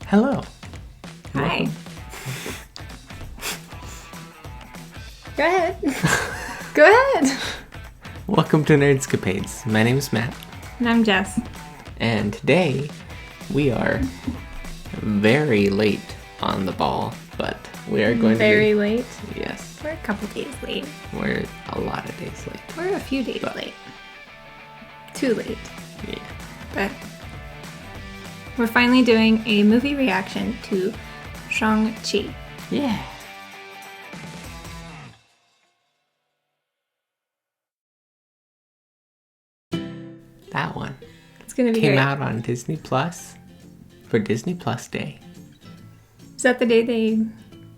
Hello. Hi. Go ahead. Go ahead. Welcome to Nerdscapades. My name is Matt. And I'm Jess. And today we are very late on the ball, but we are going very late. Yes. We're a couple days late. We're a lot of days late. We're a few days late. Too late. Yeah. But we're finally doing a movie reaction to Shang-Chi. Yeah. That one It's gonna be came great. out on Disney Plus for Disney Plus Day. Is that the day they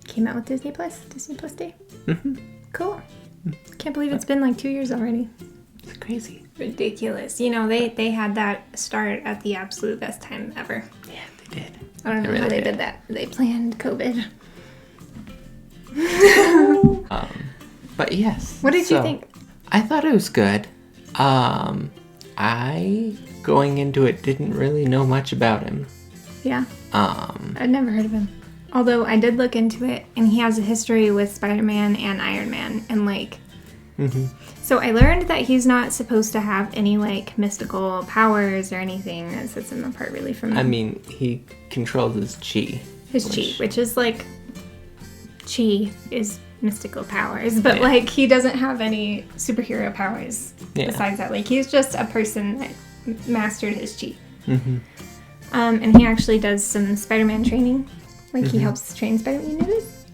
came out with Disney Plus? Disney Plus Day? Mm-hmm. Cool. Can't believe it's been like 2 years already. It's crazy. Ridiculous. You know, they had that start at the absolute best time ever. Yeah, they did. I don't know how they did that. They planned COVID. But yes. What did you think? I thought it was good. I, going into it, didn't really know much about him. Yeah. I'd never heard of him. Although I did look into it, and he has a history with Spider-Man and Iron Man, and So I learned that he's not supposed to have any, mystical powers or anything that sets him apart really from... I mean, he controls his chi. Chi, which is, chi is mystical powers, but, he doesn't have any superhero powers besides that. He's just a person that mastered his chi. Mm-hmm. And he actually does some Spider-Man training. He helps train Spider-Man. You know this?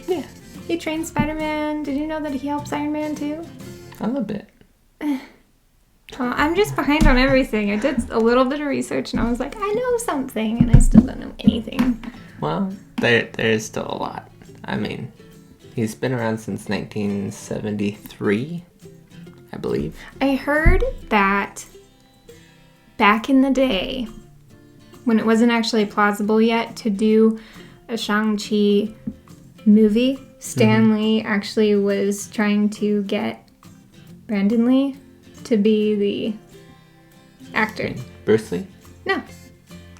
Yeah. He trains Spider-Man. Did you know that he helps Iron Man, too? A little bit. Well, I'm just behind on everything. I did a little bit of research, and I was like, I know something, and I still don't know anything. Well, there is still a lot. I mean, he's been around since 1973, I believe. I heard that back in the day, when it wasn't actually plausible yet to do a Shang-Chi movie, Stan Lee actually was trying to get Brandon Lee to be the actor. Bruce Lee? No.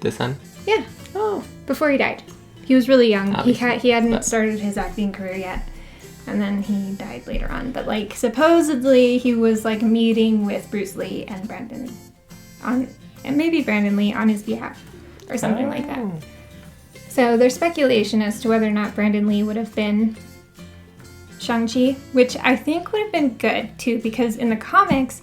The son? Yeah. Oh. Before he died. He was really young. Obviously, He hadn't started his acting career yet. And then he died later on. But, supposedly he was, meeting with Bruce Lee and Brandon and maybe Brandon Lee on his behalf or something like that. So there's speculation as to whether or not Brandon Lee would have been Shang-Chi, which I think would have been good, too, because in the comics,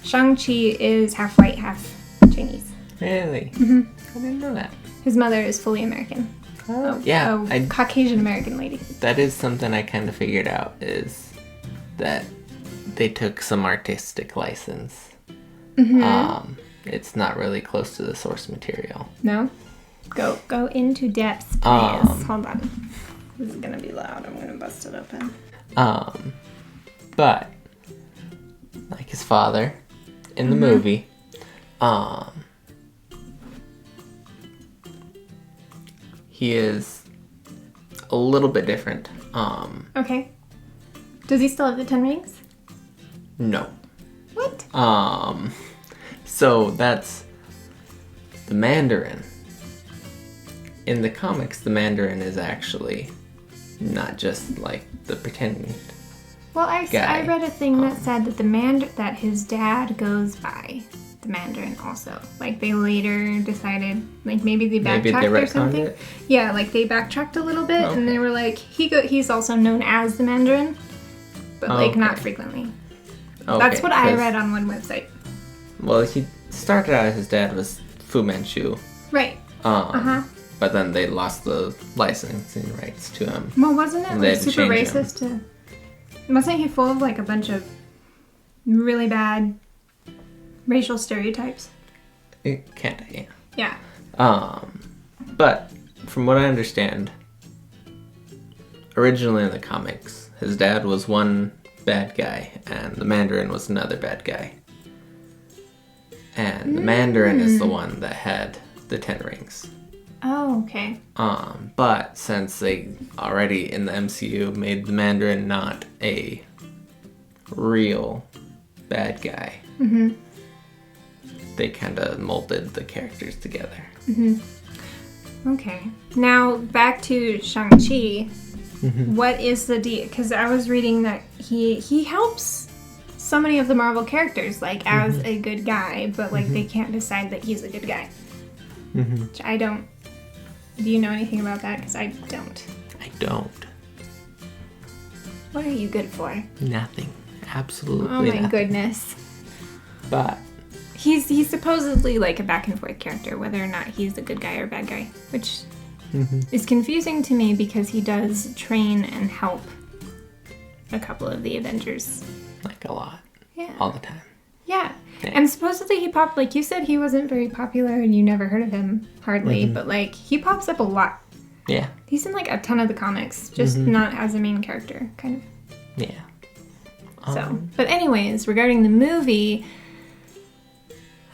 Shang-Chi is half white, half Chinese. Really? Mm-hmm. I didn't know that. His mother is fully American. Oh, yeah. A Caucasian American lady. That is something I kind of figured out, is that they took some artistic license. Mm-hmm. It's not really close to the source material. No? Go into depth, please. Hold on. This is gonna be loud. I'm gonna bust it open. But like his father in the movie, he is a little bit different. Okay. Does he still have the 10 rings? No. What? So that's the Mandarin. In the comics, the Mandarin is actually not just the pretend. Well, I read a thing that said that that his dad goes by the Mandarin also. They later decided, maybe they backtracked or something. It? Yeah, they backtracked a little bit, and they were he's also known as the Mandarin, but not frequently. Okay, that's what I read on one website. Well, he started out, his dad was Fu Manchu. Right. But then they lost the licensing rights to him. Well, wasn't it super racist him. Wasn't he full of a bunch of really bad racial stereotypes? Kinda, yeah. Yeah. But from what I understand, originally in the comics, his dad was one bad guy and the Mandarin was another bad guy. And the Mandarin is the one that had the 10 rings. Oh, okay. But since they already in the MCU made the Mandarin not a real bad guy, they kind of molded the characters together. Okay. Now, back to Shang-Chi. Mm-hmm. What is the deal? Because I was reading that he helps so many of the Marvel characters, like, as a good guy, but, like, they can't decide that he's a good guy. Mm-hmm. Which I don't... Do you know anything about that? Because I don't. I don't. What are you good for? Nothing. Absolutely Oh my nothing. goodness. But He's supposedly like a back and forth character, whether or not he's a good guy or a bad guy, which is confusing to me because he does train and help a couple of the Avengers. like a lot. Yeah. All the time. Yeah. Yeah. And supposedly he popped, like you said, he wasn't very popular and you never heard of him hardly, but like he pops up a lot. Yeah. He's in like a ton of the comics, just not as a main character, kind of. Yeah. So, but anyways, regarding the movie,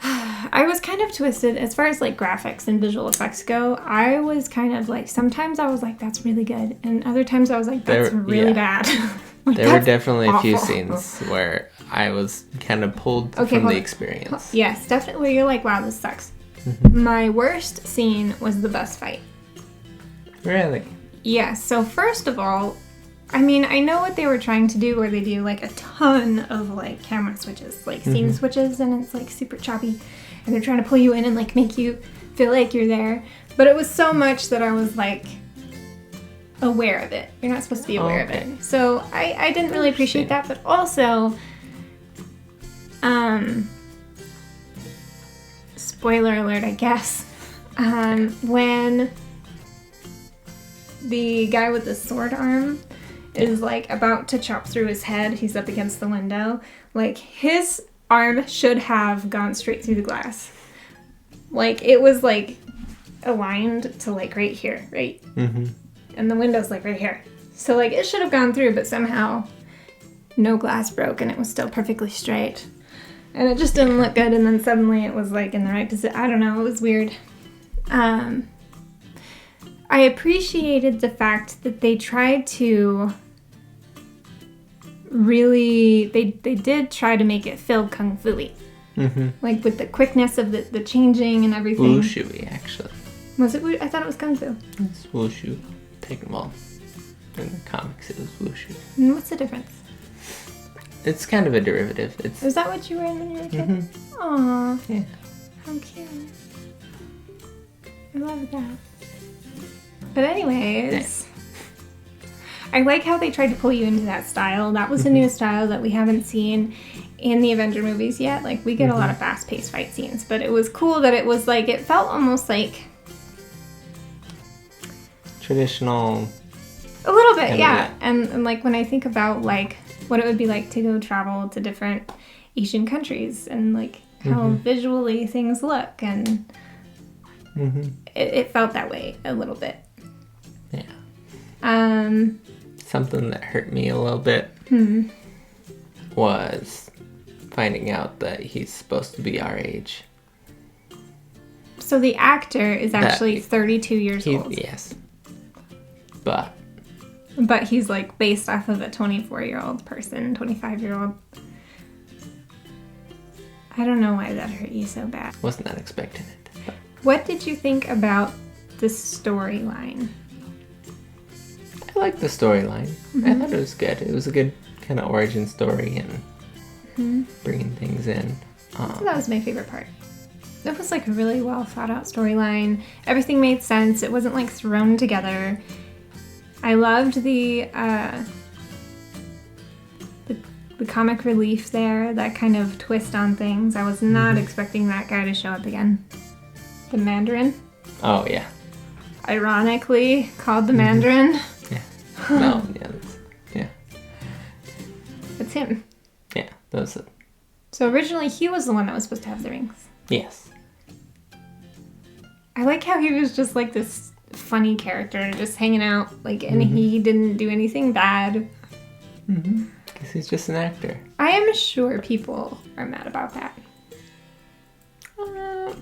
I was kind of twisted as far as like graphics and visual effects go. I was kind of like, sometimes I was like, that's really good. And other times I was like, that's really bad. Like, There were definitely a few awful. scenes where I was kind of pulled from hold the on. experience. Yes, definitely. Where you're like, wow, this sucks. My worst scene was the bus fight. Really? Yeah, so first of all, I mean, I know what they were trying to do where they do like a ton of like camera switches, like scene switches, and it's like super choppy. And they're trying to pull you in and like make you feel like you're there. But it was so much that I was like aware of it. You're not supposed to be aware of it. So I didn't really appreciate that. But also, spoiler alert, I guess, when the guy with the sword arm is like about to chop through his head, he's up against the window, like his arm should have gone straight through the glass. Like it was like aligned to like right here, right? And the window's like right here. So like it should have gone through, but somehow no glass broke and it was still perfectly straight. And it just didn't look good, and then suddenly it was like in the right position. I don't know, it was weird. I appreciated the fact that they tried to really, they did try to make it feel kung fu-y. Like with the quickness of the changing and everything. Wushu-y, actually. Was it wushu? I thought it was kung fu. It's wushu. Well, in the comics it was wushu. And what's the difference? It's kind of a derivative. It's Was that what you were in when you were a kid? Aww. yeah. How cute. I love that. But anyways, I like how they tried to pull you into that style. That was a new style that we haven't seen in the Avenger movies yet. Like, we get a lot of fast-paced fight scenes, but it was cool that it was like, it felt almost like... Traditional. A little bit, Kinda, yeah. And like, when I think about, like, what it would be like to go travel to different Asian countries and, like, how visually things look, and it felt that way a little bit. Yeah. Something that hurt me a little bit was finding out that he's supposed to be our age. So the actor is actually 32 years old. Yes. But he's like based off of a 24-year-old person, 25-year-old. I don't know why that hurt you so bad. was not expecting it. But What did you think about the storyline? I liked the storyline. I thought it was good. It was a good kind of origin story and bringing things in. So that was my favorite part. It was like a really well thought out storyline. Everything made sense. It wasn't like thrown together. I loved the comic relief there, that kind of twist on things. I was not expecting that guy to show up again. The Mandarin. Oh, yeah. Ironically called the Mandarin. Yeah. No, yeah. It's him. Yeah, that was it. So originally he was the one that was supposed to have the rings. Yes. I like how he was just like this funny character, just hanging out, like, and he didn't do anything bad. Because he's just an actor. I am sure people are mad about that.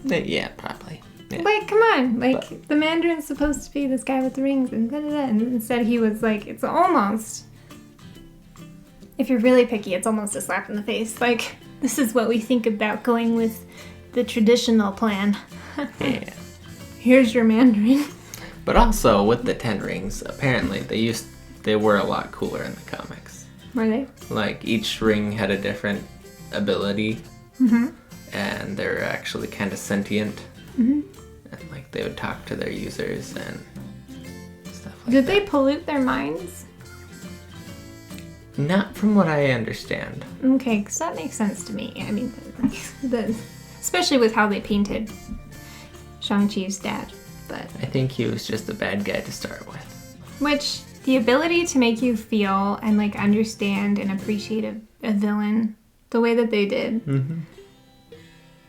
Yeah, probably. Yeah. Like, come on, like, the Mandarin's supposed to be this guy with the rings, and da-da-da, and instead he was like, it's almost, if you're really picky, it's almost a slap in the face. Like, this is what we think about going with the traditional plan. Yeah. Here's your Mandarin. But also, with the 10 rings, apparently they were a lot cooler in the comics. Were they? Like, each ring had a different ability. Mm-hmm. And they're actually kind of sentient. Mm-hmm. And, like, they would talk to their users and stuff like Did that. they pollute their minds? Not from what I understand. Okay, because that makes sense to me. I mean, especially with how they painted Shang-Chi's dad. But I think he was just a bad guy to start with. which, the ability to make you feel and, like, understand and appreciate a villain the way that they did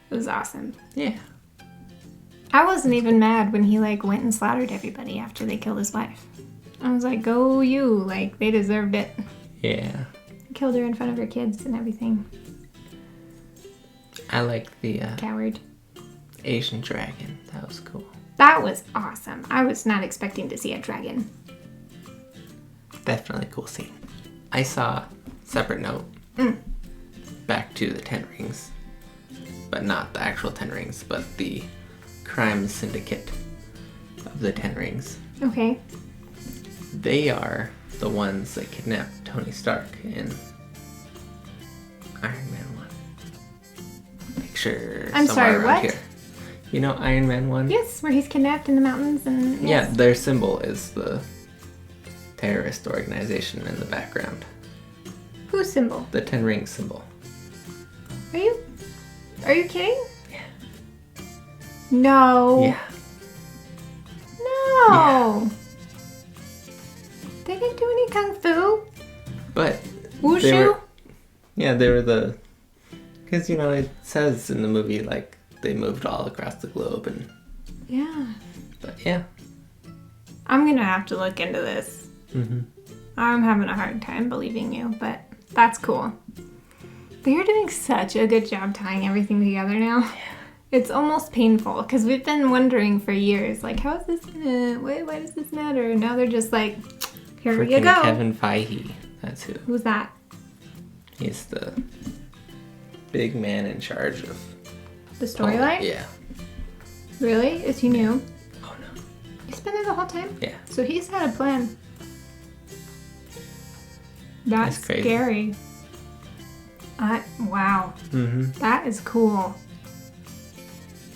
was awesome. Yeah. I wasn't even mad when he, like, went and slaughtered everybody after they killed his wife. I was like, go you. Like, they deserved it. Yeah. Killed her in front of her kids and everything. I like the Coward. Asian dragon. That was cool. That was awesome. I was not expecting to see a dragon. Definitely cool scene. I saw, separate note, back to the 10 rings. But not the actual 10 rings, but the crime syndicate of the 10 rings. Okay. They are the ones that kidnapped Tony Stark in Iron Man 1. Picture I'm somewhere sorry, around what? here. You know Iron Man 1? Yes, where he's kidnapped in the mountains and... Yeah, Yes. their symbol is the terrorist organization in the background. Whose symbol? The 10 ring symbol. Are you kidding? Yeah. No. Yeah. No. They didn't do any kung fu. But Wushu? they were the... Because, you know, it says in the movie, like, they moved all across the globe and... Yeah. But, yeah. I'm gonna have to look into this. Mm-hmm. I'm having a hard time believing you, but that's cool. They're doing such a good job tying everything together now. Yeah. It's almost painful, because we've been wondering for years, like, how is this gonna... Why does this matter? And now they're just like, here you Freaking go. Kevin Feige. That's who. Who's that? He's the big man in charge of... The storyline? Yeah. Really? Is he new? Oh, no. He's been there the whole time? Yeah. So he's had a plan. That's crazy. scary. Wow. Mm-hmm. That is cool.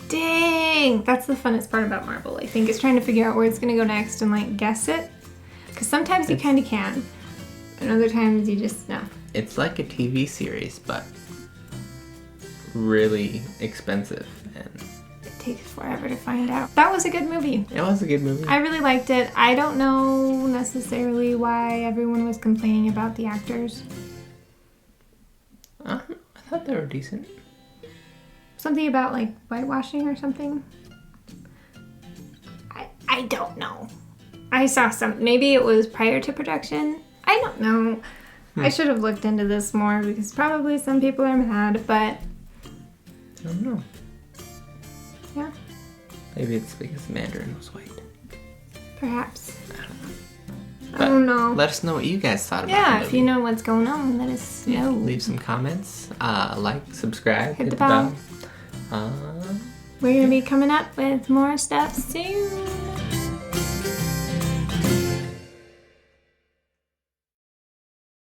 Dang! That's the funnest part about Marvel, I think, is trying to figure out where it's going to go next and, like, guess it. Because sometimes you kind of can. And other times you just, no. It's like a TV series, but really expensive. And It takes forever to find out. That was a good movie. it was a good movie. I really liked it. I don't know necessarily why everyone was complaining about the actors. I thought they were decent. Something about, like, whitewashing or something? I don't know. I saw some. Maybe it was prior to production. I don't know. I should have looked into this more because probably some people are mad, but... I don't know. Yeah, Maybe it's because Mandarin was white. perhaps. But I don't know. Let us know what you guys thought about Yeah, the if movie. you know what's going on, let us know. Leave some comments. Like, subscribe, Hit the bell. bell. We're going to be coming up with more stuff soon.